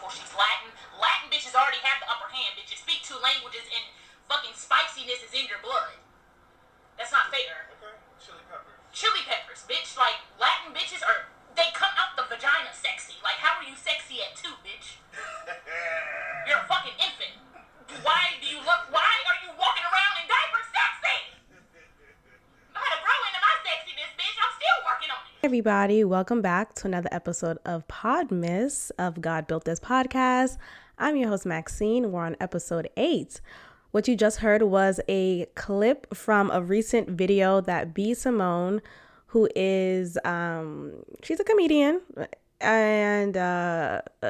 beautiful. She's Latin. Latin bitches already have the upper hand, bitches. Speak two languages and fucking spiciness is in your blood. That's not fair. Okay, chili peppers. Chili peppers, bitch. Like, Latin bitches they come out the vagina sexy. Like, how are you sexy at 2, bitch? You're a fucking infant. Why are you walking around in diapers sexy? I gotta grow into my sexiness, bitch. I'm still working on it. Hey everybody, welcome back to another episode of PODMAS of God Built This podcast. I'm your host, Maxine. We're on episode 8. What you just heard was a clip from a recent video that B. Simone, who is, she's a comedian and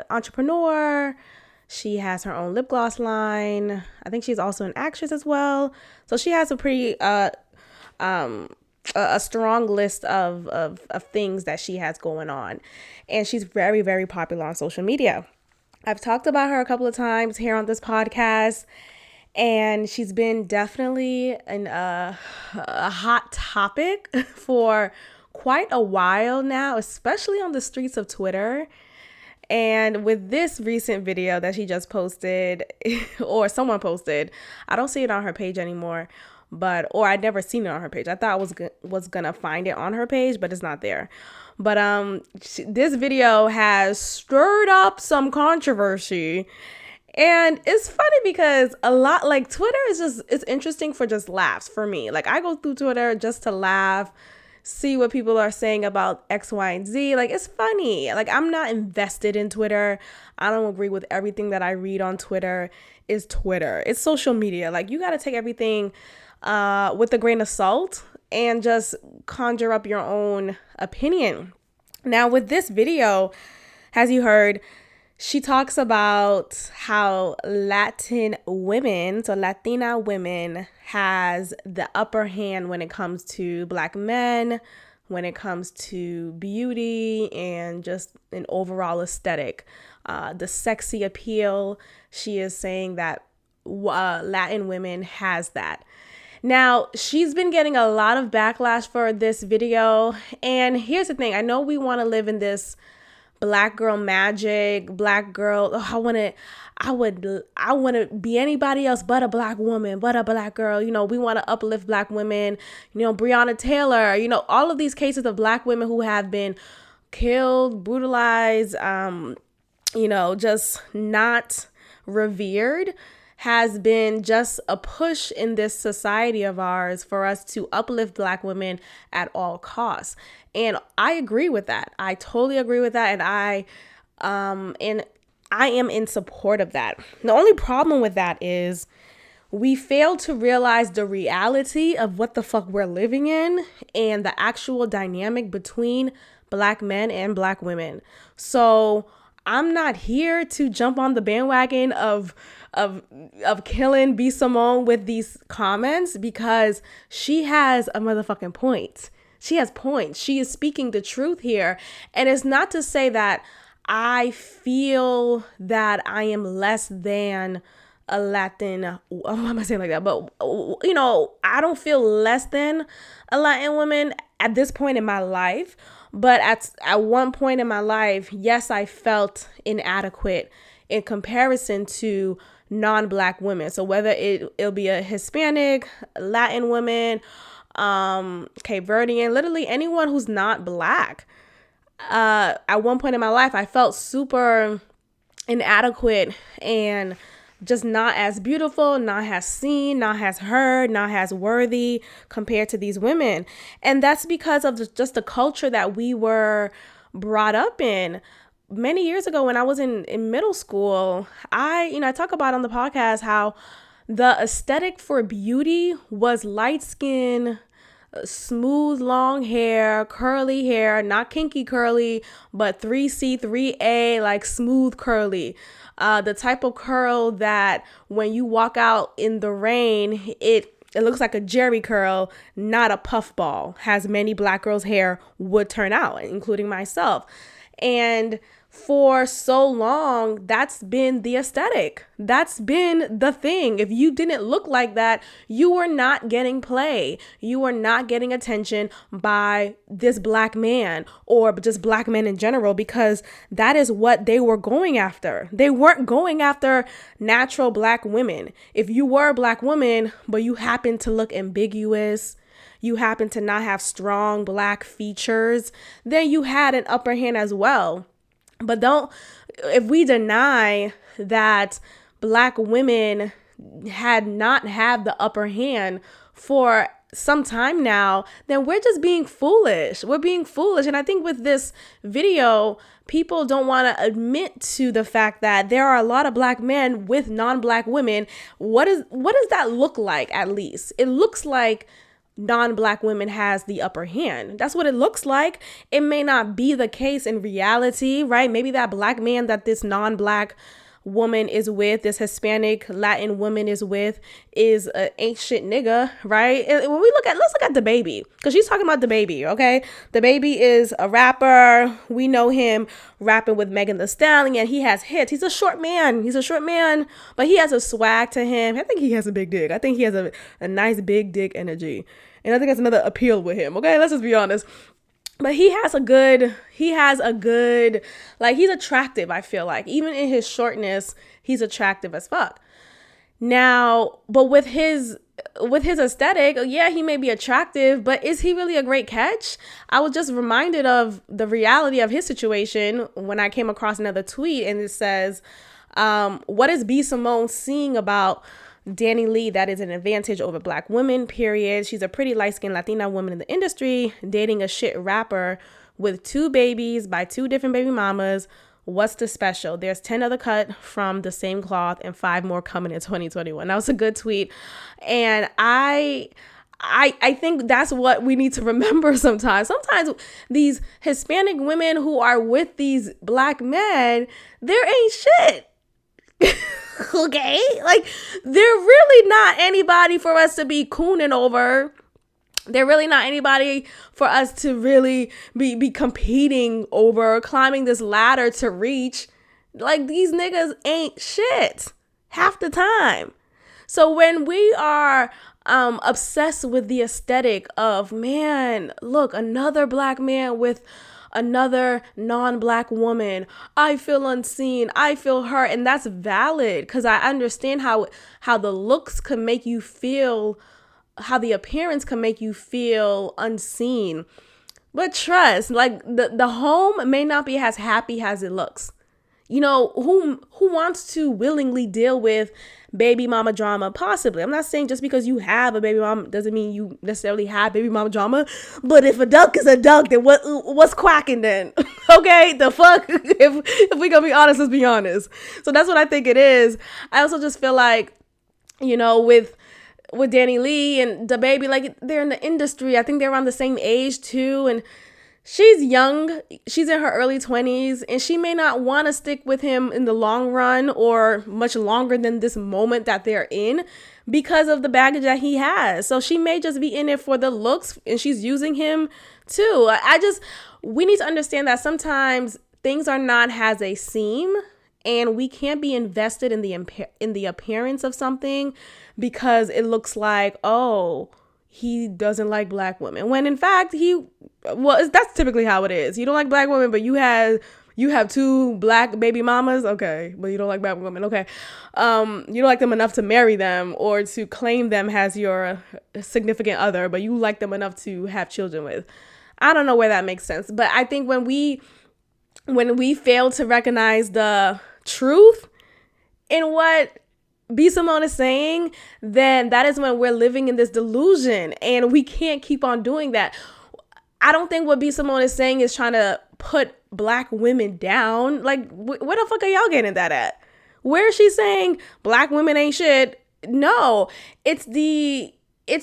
entrepreneur. She has her own lip gloss line. I think she's also an actress as well. So she has a pretty, a strong list of things that she has going on. And she's very, very popular on social media. I've talked about her a couple of times here on this podcast. And she's been definitely a hot topic for quite a while now, especially on the streets of Twitter. And with this recent video that she just posted, or someone posted, I don't see it on her page anymore, or I'd never seen it on her page. I thought I was gonna find it on her page, but it's not there. But this video has stirred up some controversy. And it's funny because Twitter it's interesting for just laughs for me. Like, I go through Twitter just to laugh, see what people are saying about X, Y, and Z. Like, it's funny. Like, I'm not invested in Twitter. I don't agree with everything that I read on Twitter. It's Twitter. It's social media. Like, you got to take everything with a grain of salt and just conjure up your own opinion. Now, with this video, as you heard, she talks about how Latina women has the upper hand when it comes to Black men, when it comes to beauty and just an overall aesthetic. The sexy appeal, she is saying that Latin women has that. Now, she's been getting a lot of backlash for this video. And here's the thing. I know we want to live in this Black girl magic, Black girl. Oh, I want to be anybody else but a Black woman, but a Black girl. You know, we want to uplift Black women. You know, Breonna Taylor. You know, all of these cases of Black women who have been killed, brutalized. Just not revered, has been just a push in this society of ours for us to uplift Black women at all costs. And I agree with that. I totally agree with that. And I am in support of that. The only problem with that is we fail to realize the reality of what the fuck we're living in and the actual dynamic between Black men and Black women. So I'm not here to jump on the bandwagon of killing B. Simone with these comments, because she has a motherfucking point. She has points. She is speaking the truth here. And it's not to say that I feel that I am less than a Latin. Why am I saying like that? But, I don't feel less than a Latin woman at this point in my life. But at one point in my life, yes, I felt inadequate in comparison to non-Black women. So whether it'll be a Hispanic, Latin woman, Cape Verdean, literally anyone who's not Black. At one point in my life, I felt super inadequate and just not as beautiful, not as seen, not as heard, not as worthy compared to these women. And that's because of just the culture that we were brought up in. Many years ago when I was in middle school, I talk about on the podcast how the aesthetic for beauty was light skin, smooth long hair, curly hair, not kinky curly, but 3C, 3A, like smooth curly. The type of curl that when you walk out in the rain, it looks like a jerry curl, not a puffball, as many Black girls' hair would turn out, including myself. And for so long, that's been the aesthetic. That's been the thing. If you didn't look like that, you were not getting play. You were not getting attention by this black man or just black men in general, because that is what they were going after. They weren't going after natural black women. If you were a black woman, but you happen to look ambiguous, you happen to not have strong black features, then you had an upper hand as well. But if we deny that black women had not had the upper hand for some time now, then we're just being foolish. We're being foolish. And I think with this video, people don't want to admit to the fact that there are a lot of black men with non-black women. What does that look like? At least it looks like non-black women has the upper hand. That's what it looks like. It may not be the case in reality, right? Maybe that black man that this non-black woman is with, this Hispanic Latin woman is with, is a ain't shit nigga, right? And when let's look at DaBaby, because she's talking about DaBaby, okay? DaBaby is a rapper. We know him rapping with Megan Thee Stallion. He has hits. He's a short man, but he has a swag to him. I think he has a big dick. I think he has a nice big dick energy. And I think that's another appeal with him, okay? Let's just be honest. But he's attractive, I feel like. Even in his shortness, he's attractive as fuck. Now, but with his aesthetic, yeah, he may be attractive, but is he really a great catch? I was just reminded of the reality of his situation when I came across another tweet, and it says, what is B. Simone seeing about Danny Lee that is an advantage over black women, period? She's a pretty light-skinned Latina woman in the industry, dating a shit rapper with 2 babies by 2 different baby mamas. What's the special? There's 10 other cut from the same cloth and 5 more coming in 2021. That was a good tweet. And I think that's what we need to remember sometimes. Sometimes these Hispanic women who are with these black men, there ain't shit. Okay, like they're really not anybody for us to be cooning over. They're really not anybody for us to really be competing over, climbing this ladder to reach. Like, these niggas ain't shit half the time. So when we are obsessed with the aesthetic of, man, look, another black man with another non-black woman, I feel unseen, I feel hurt, and that's valid, because I understand how the looks can make you feel, how the appearance can make you feel unseen. But trust, like the home may not be as happy as it looks. You know, who wants to willingly deal with baby mama drama? Possibly. I'm not saying just because you have a baby mama doesn't mean you necessarily have baby mama drama. But if a duck is a duck, then what's quacking then? Okay, the fuck? If we gonna be honest, let's be honest. So that's what I think it is. I also just feel like, you know, with Danny Lee and DaBaby, like, they're in the industry. I think they're around the same age too, and she's young, she's in her early 20s, and she may not want to stick with him in the long run or much longer than this moment that they're in because of the baggage that he has. So she may just be in it for the looks, and she's using him too. We need to understand that sometimes things are not as they seem, and we can't be invested in the appearance of something because it looks like, oh, he doesn't like black women, when in fact that's typically how it is. You don't like black women, but you have 2 black baby mamas, okay, but you don't like black women, okay. You don't like them enough to marry them or to claim them as your significant other, but you like them enough to have children with. I don't know where that makes sense, but I think when we fail to recognize the truth in what B. Simone is saying, then that is when we're living in this delusion, and we can't keep on doing that. I don't think what B. Simone is saying is trying to put black women down. Like, where the fuck are y'all getting that at? Where is she saying black women ain't shit? No, it's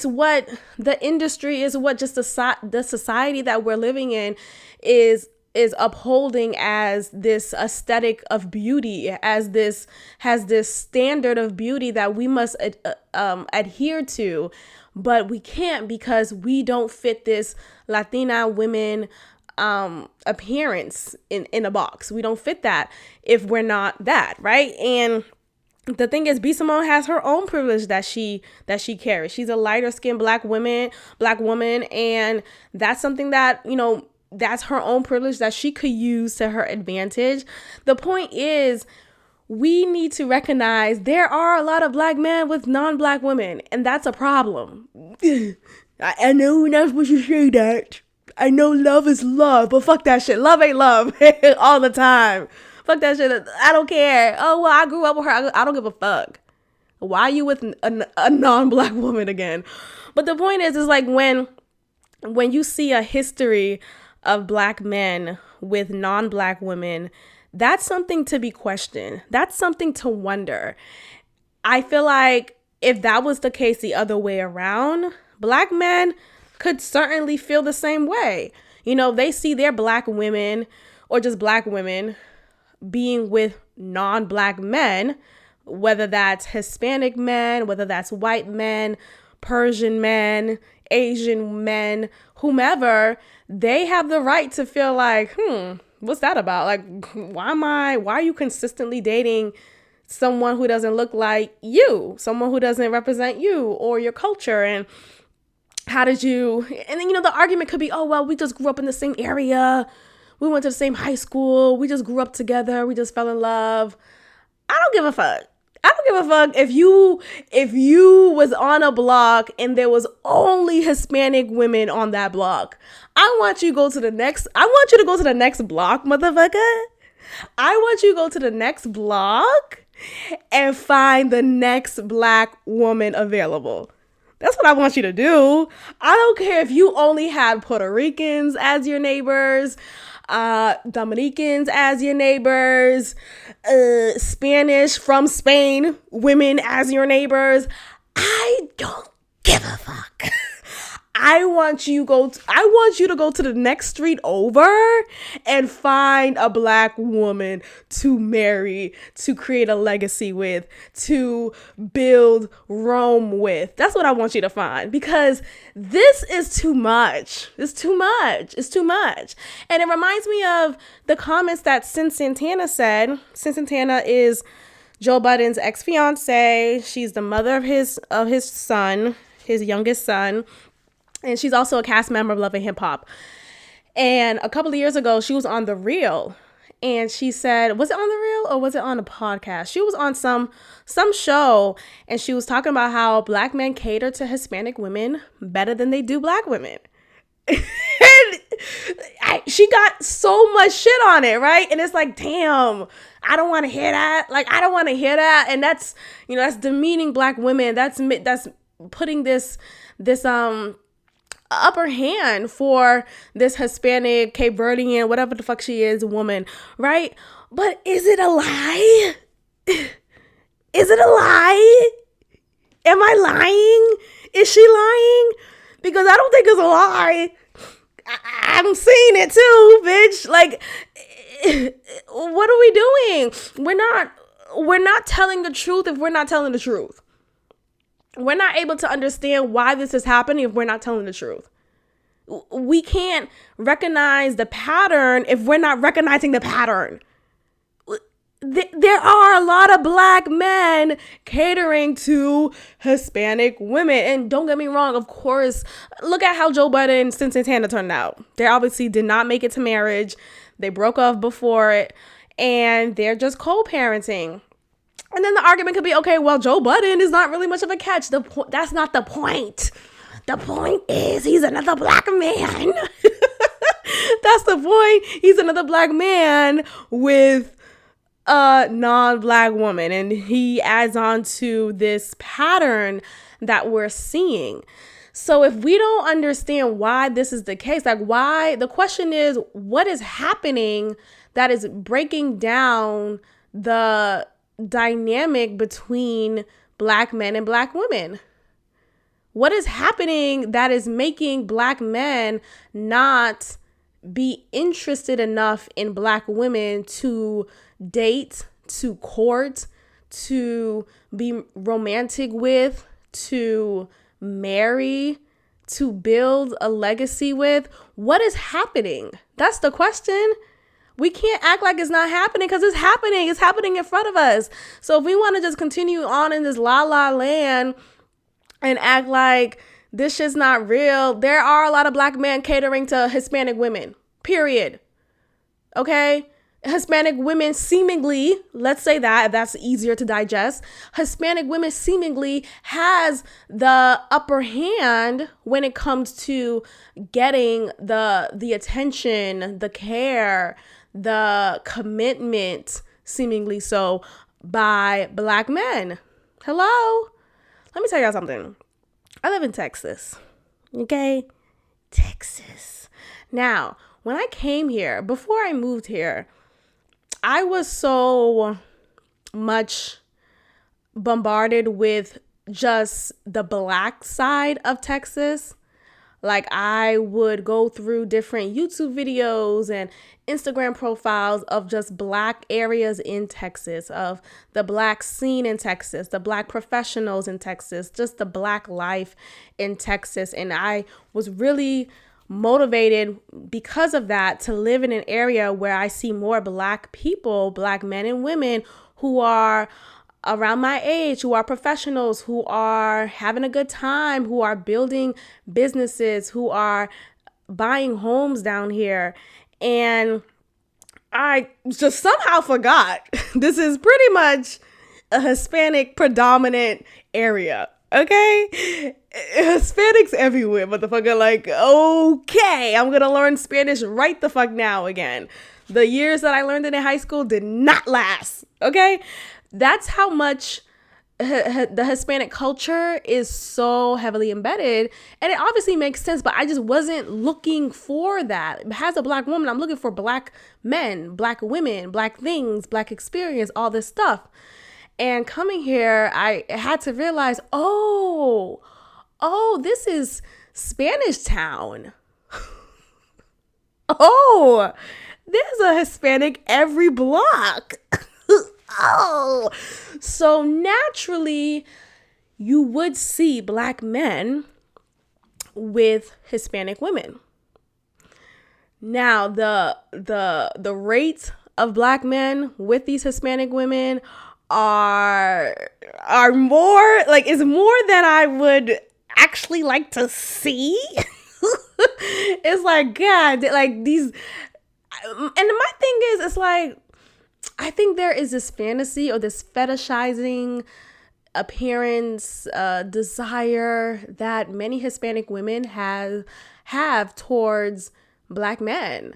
what the industry is, what just the society that we're living in is upholding as this aesthetic of beauty, has this standard of beauty that we must adhere to, but we can't because we don't fit this Latina women appearance in a box. We don't fit that if we're not that, right? And the thing is, B. Simone has her own privilege that she carries. She's a lighter skinned black woman, and that's something that, you know, that's her own privilege that she could use to her advantage. The point is, we need to recognize there are a lot of black men with non-black women, and that's a problem. I know we're not supposed to say that. I know love is love, but fuck that shit. Love ain't love all the time. Fuck that shit. I don't care. Oh, well, I grew up with her. I don't give a fuck. Why are you with a non-black woman again? But the point is like when you see a history of black men with non-black women, that's something to be questioned. That's something to wonder. I feel like if that was the case the other way around, black men could certainly feel the same way. You know, they see their black women or just black women being with non-black men, whether that's Hispanic men, whether that's white men, Persian men, Asian men, whomever, they have the right to feel like, what's that about? Like, why are you consistently dating someone who doesn't look like you, someone who doesn't represent you or your culture? And how did you, and then, you know, the argument could be, oh, well, we just grew up in the same area. We went to the same high school. We just grew up together. We just fell in love. I don't give a fuck. I don't give a fuck if you was on a block and there was only Hispanic women on that block. I want you to go to the next block, motherfucker. I want you to go to the next block and find the next black woman available. That's what I want you to do. I don't care if you only had Puerto Ricans as your neighbors, Dominicans as your neighbors, Spanish from Spain women as your neighbors. I don't give a fuck. I want you to go to the next street over and find a black woman to marry, to create a legacy with, to build Rome with. That's what I want you to find, because this is too much. It's too much. It's too much. And it reminds me of the comments that Sin Santana said. Sin Santana is Joe Budden's ex-fiance. She's the mother of his son, his youngest son. And she's also a cast member of Love and Hip Hop. And a couple of years ago, she was on The Real. And she said, was it on The Real or was it on a podcast? She was on some show, and she was talking about how black men cater to Hispanic women better than they do black women. And she got so much shit on it, right? And it's like, damn, I don't want to hear that. Like, I don't want to hear that. And that's, you know, that's demeaning black women. That's putting this upper hand for this Hispanic, Cape Verdean, whatever the fuck she is, woman, right? But is it a lie? Is it a lie? Am I lying? Is she lying? Because I don't think it's a lie. I'm seeing it too, bitch. Like, what are we doing? We're not telling the truth if we're not telling the truth. We're not able to understand why this is happening if we're not telling the truth. We can't recognize the pattern if we're not recognizing the pattern. There are a lot of black men catering to Hispanic women. And don't get me wrong, of course, look at how Joe Budden and Sin Santana turned out. They obviously did not make it to marriage. They broke off before it, and they're just co-parenting. And then the argument could be, okay, well, Joe Budden is not really much of a catch. That's not the point. The point is he's another black man. That's the point. He's another black man with a non-black woman. And he adds on to this pattern that we're seeing. So if we don't understand why this is the case, like why, the question is, what is happening that is breaking down the dynamic between black men and black women? What is happening that is making black men not be interested enough in black women to date, to court, to be romantic with, to marry, to build a legacy with, what is happening? That's the question. We can't act like it's not happening because it's happening. It's happening in front of us. So if we want to just continue on in this la la land and act like this shit's not real, there are a lot of black men catering to Hispanic women, period. Okay? Hispanic women seemingly, let's say that, if that's easier to digest, Hispanic women seemingly has the upper hand when it comes to getting the attention, the care, the commitment, seemingly so, by black men. Hello? Let me tell y'all something. I live in Texas. Okay? Texas. Now, when I came here, before I moved here, I was so much bombarded with just the black side of Texas. Like, I would go through different YouTube videos and Instagram profiles of just black areas in Texas, of the black scene in Texas, the black professionals in Texas, just the black life in Texas. And I was really motivated because of that to live in an area where I see more black people, black men and women who are around my age, who are professionals, who are having a good time, who are building businesses, who are buying homes down here. And I just somehow forgot this is pretty much a Hispanic predominant area. Okay? Hispanics everywhere, motherfucker. Like, okay, I'm gonna learn Spanish right the fuck now again. The years that I learned it in high school did not last. Okay? That's how much the Hispanic culture is so heavily embedded. And it obviously makes sense, but I just wasn't looking for that. As a black woman, I'm looking for black men, black women, black things, black experience, all this stuff. And coming here, I had to realize, oh, this is Spanish Town. Oh, there's a Hispanic every block. Oh, so naturally, you would see black men with Hispanic women. Now, the rate of black men with these Hispanic women are more, like, is more than I would actually like to see. It's like, God, like these, and my thing is, it's like, I think there is this fantasy or this fetishizing appearance, desire that many Hispanic women have towards black men.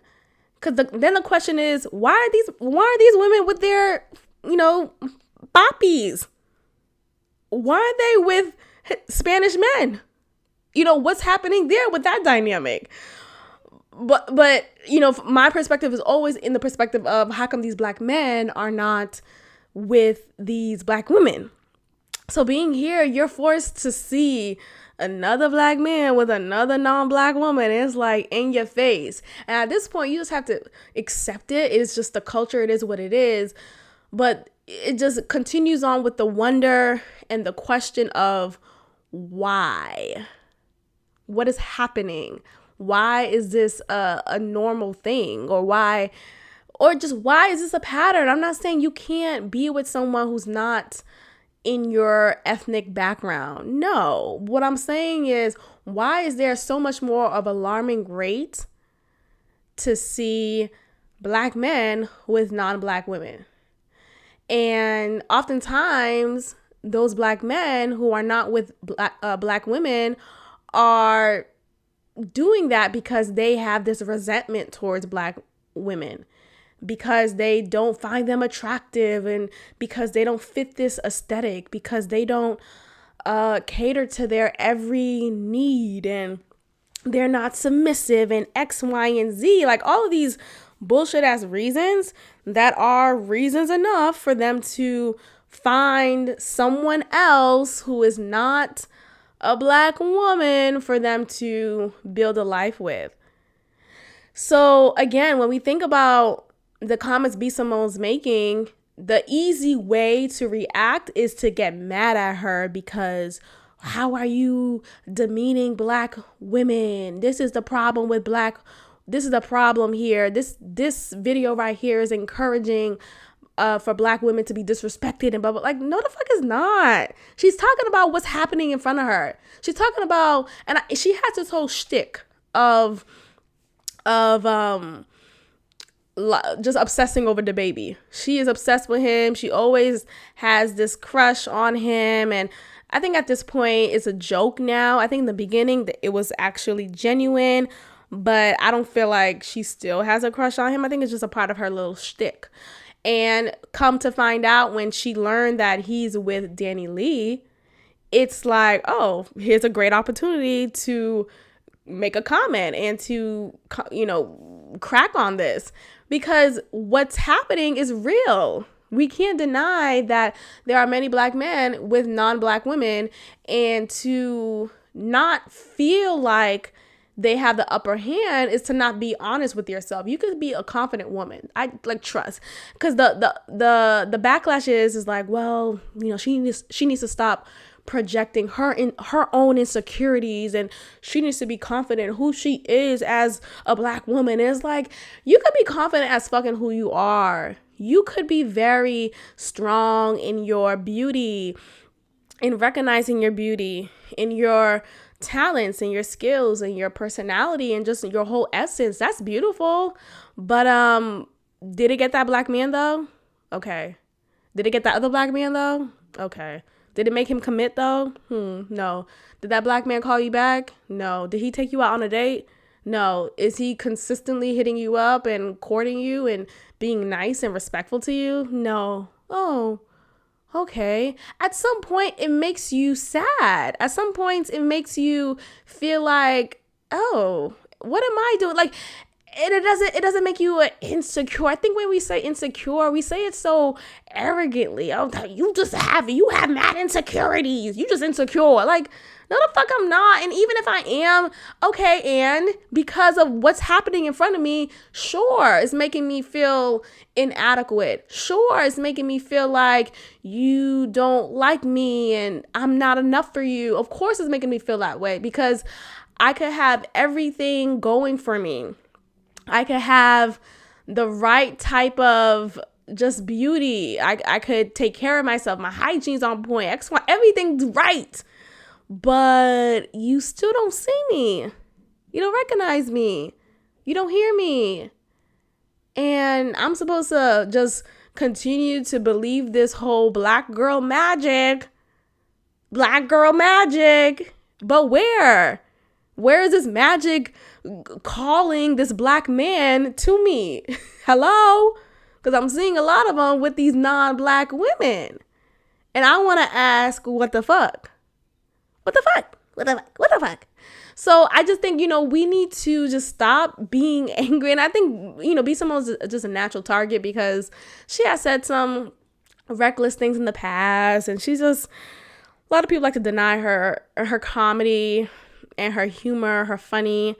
Because then the question is, why are these women with their, poppies? Why are they with Spanish men? What's happening there with that dynamic? But my perspective is always in the perspective of how come these black men are not with these black women. So being here, you're forced to see another black man with another non-black woman. It's like in your face. And at this point, you just have to accept it. It's just the culture. It is what it is. But it just continues on with the wonder and the question of why? What is happening? Why is this a normal thing? Or why is this a pattern? I'm not saying you can't be with someone who's not in your ethnic background. No, what I'm saying is, why is there so much more of alarming rate to see black men with non-black women? And oftentimes those black men who are not with black women are doing that because they have this resentment towards black women, because they don't find them attractive, and because they don't fit this aesthetic, because they don't cater to their every need, and they're not submissive, and X, Y, and Z, like all of these bullshit ass reasons that are reasons enough for them to find someone else who is not a black woman for them to build a life with. So again, when we think about the comments B. Simone's making, the easy way to react is to get mad at her because how are you demeaning black women? This is the problem with this is the problem here. This video right here is encouraging for black women to be disrespected and blah, blah. Like, no, the fuck is not. She's talking about what's happening in front of her. She's talking about, and she has this whole shtick of just obsessing over the baby. She is obsessed with him. She always has this crush on him. And I think at this point it's a joke now. I think in the beginning it was actually genuine, but I don't feel like she still has a crush on him. I think it's just a part of her little shtick. And come to find out, when she learned that he's with Danny Lee, it's like, oh, here's a great opportunity to make a comment and to, crack on this, because what's happening is real. We can't deny that there are many black men with non-black women, and to not feel like they have the upper hand is to not be honest with yourself. You could be a confident woman. I trust, because the backlash is like, well, she needs to stop projecting her own insecurities, and she needs to be confident who she is as a black woman. And it's like, you could be confident as fucking who you are. You could be very strong in your beauty, in recognizing your beauty, in your talents and your skills and your personality and just your whole essence. That's beautiful. But did it get that black man though? Okay. Did it get that other black man though? Okay. Did it make him commit though? No. Did that black man call you back? No. Did he take you out on a date? No. Is he consistently hitting you up and courting you and being nice and respectful to you? No. Oh, okay. At some point, it makes you sad. At some points, it makes you feel like, oh, what am I doing? Like, and it doesn't make you insecure. I think when we say insecure, we say it so arrogantly. Oh, you have mad insecurities. You just insecure. Like, no, the fuck I'm not. And even if I am, okay, and because of what's happening in front of me, sure, it's making me feel inadequate. Sure, it's making me feel like you don't like me and I'm not enough for you. Of course, it's making me feel that way, because I could have everything going for me. I could have the right type of just beauty. I could take care of myself. My hygiene's on point. Everything's right. But you still don't see me. You don't recognize me. You don't hear me. And I'm supposed to just continue to believe this whole black girl magic. Black girl magic. But where? Where is this magic calling this black man to me? Hello? Because I'm seeing a lot of them with these non-black women. And I want to ask, what the fuck? What the fuck? What the fuck? So I just think, we need to just stop being angry. And I think, B. Simone's just a natural target, because she has said some reckless things in the past. And she's just, a lot of people like to deny her comedy and her humor, her funny.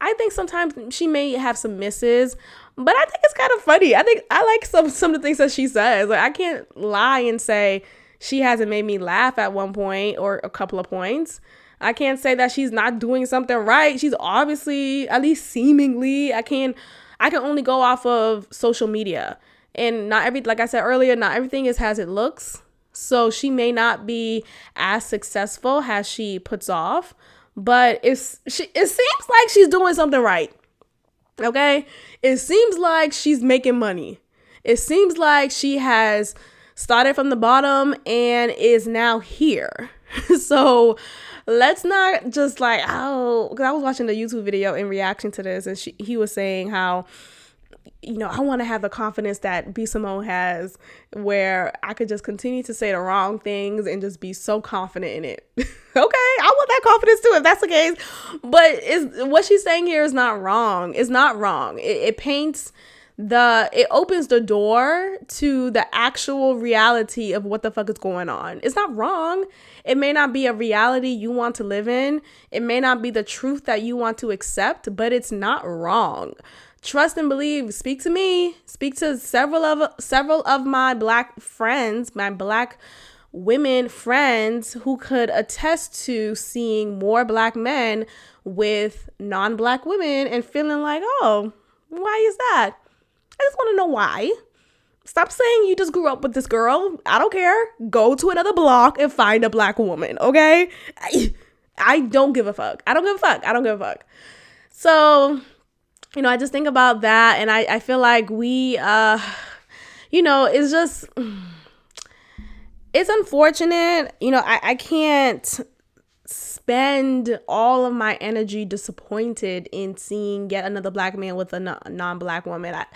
I think sometimes she may have some misses, but I think it's kind of funny. I think I like some of the things that she says. Like, I can't lie and say she hasn't made me laugh at one point or a couple of points. I can't say that she's not doing something right. She's obviously, at least seemingly, I can only go off of social media. And like I said earlier, not everything is as it looks. So she may not be as successful as she puts off, but it seems like she's doing something right. Okay? It seems like she's making money. It seems like she has started from the bottom and is now here. So let's not just like, because I was watching the YouTube video in reaction to this, and he was saying how, I want to have the confidence that B. Simone has, where I could just continue to say the wrong things and just be so confident in it. Okay, I want that confidence too, if that's the case. But what she's saying here is not wrong. It's not wrong. It opens the door to the actual reality of what the fuck is going on. It's not wrong. It may not be a reality you want to live in. It may not be the truth that you want to accept, but it's not wrong. Trust and believe. Speak to me. Speak to several of my black friends, my black women friends who could attest to seeing more black men with non-black women and feeling like, oh, why is that? I just want to know why. Stop saying you just grew up with this girl. I don't care. Go to another block and find a black woman, okay? I don't give a fuck. I don't give a fuck. So, I just think about that, and I feel like we, it's just, it's unfortunate. I can't spend all of my energy disappointed in seeing yet another black man with a non-black woman. At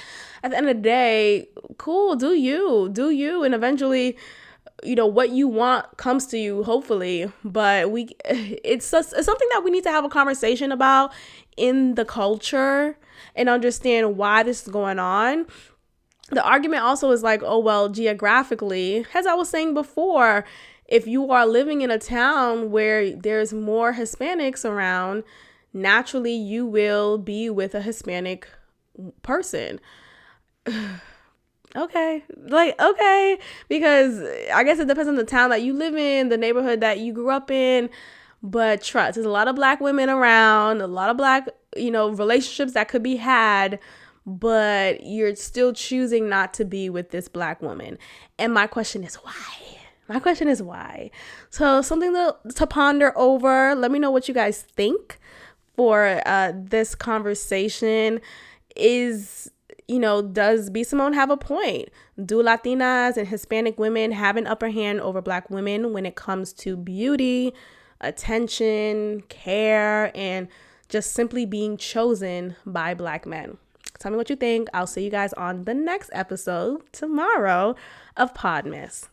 the end of the day, cool, do you, and eventually, what you want comes to you, hopefully. But it's something that we need to have a conversation about in the culture and understand why this is going on. The argument also is like, oh, well, geographically, as I was saying before, if you are living in a town where there's more Hispanics around, naturally you will be with a Hispanic person. Okay. Because I guess it depends on the town that you live in, the neighborhood that you grew up in. But trust, there's a lot of black women around, a lot of black, relationships that could be had, but you're still choosing not to be with this black woman. And my question is why? So something to ponder over. Let me know what you guys think for this conversation. Does B. Simone have a point? Do Latinas and Hispanic women have an upper hand over black women when it comes to beauty, attention, care, and just simply being chosen by black men? Tell me what you think. I'll see you guys on the next episode tomorrow of PODMAS.